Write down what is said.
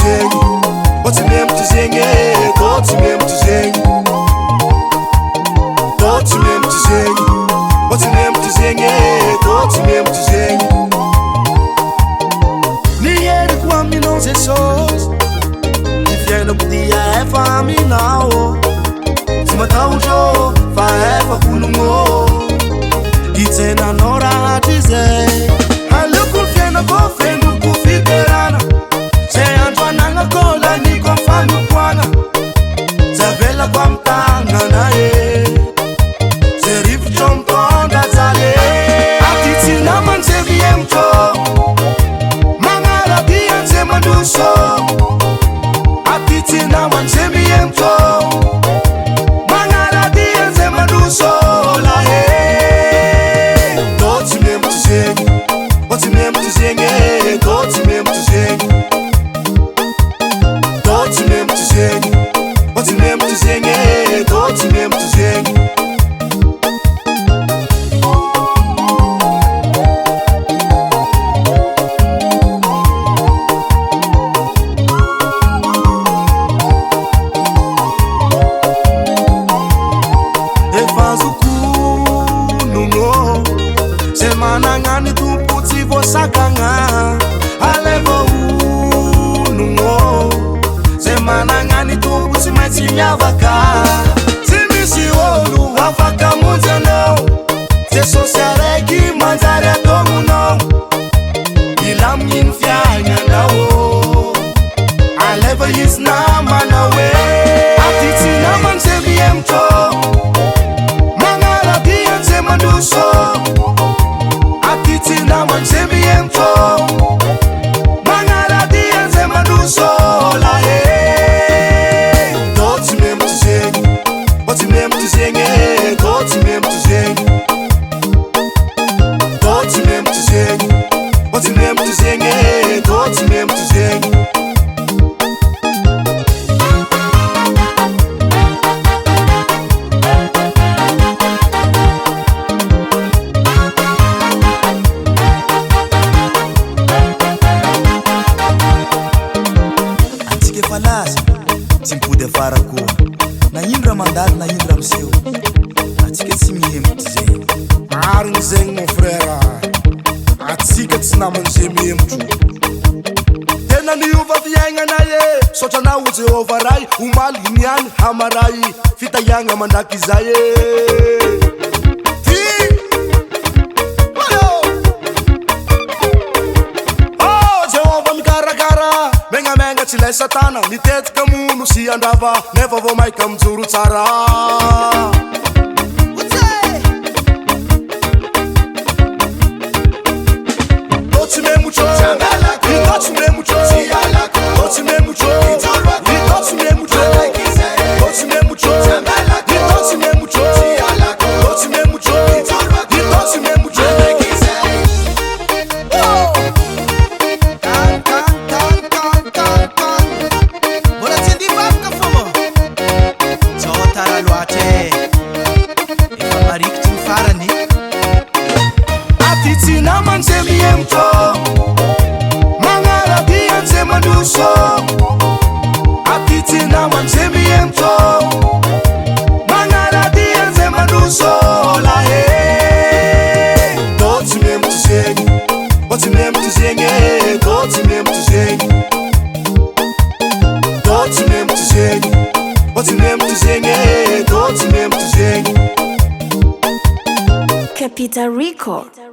zengi, othi memtu zengi, othi memtu zengi, othi memtu zengi, othi memtu zengi, othi memtu zengi. Niere kwa mi non se sos, mi fieno podia e fa mi nao, si matau jo fa e fa kulungo, itena nora tizei. Halukul fieno ko fengu ku fikerana, se anfananga kola ni kwa fanu kwana, zavela kwa mtanga na ye, se rifu chomponda zale, atiti na manzevi emto, mangala dian se manduso, atiti na manzevi emto, mangala dian se manduso la he. Doti memtu zengi, oti memtu zengi, doti memtu zengi, doti memtu zengi, oti memtu zengi, doti memtu zengi. Manangani tu puti vo sakanga alevo unungo se manangani tu puti mati nyavaka simisi olu wafaka munzano se sosiare ki manzare tomuno ilam yin fianya nawo alevo is na manawe atiti na manse biemto mangala dian se manduso atiti na manzemi emto, mangala dian se manduso la he. Doti memtu zengi, oti memtu zengi, doti memtu zengi, doti memtu zengi, oti memtu zengi, doti memtu zengi. Timpo de faraco, na indra mandado, na indra seu. Atika se me emte. Arun zeng mon frère. Atika se na manje me emtu. Tena ni uva vienga na ye. Socha na uze overai, umali nyan hamarai. Fita yanga mandaki zaye. Chile satana, ni tet kamu si andava, never vo mai kam zuru tsara. Doti me mucho, doti me mucho, doti me mucho, doti me mucho, doti me mucho, doti me mucho, doti me mucho, doti me mucho. Atiti na manzemi emto, mangala dian se manduso. Atiti na manzemi emto, mangala dian se manduso la he. Doti memtu zengi, oti memtu zengi, doti memtu zengi, doti memtu zengi, oti memtu zengi, doti memtu zengi. Capita Record.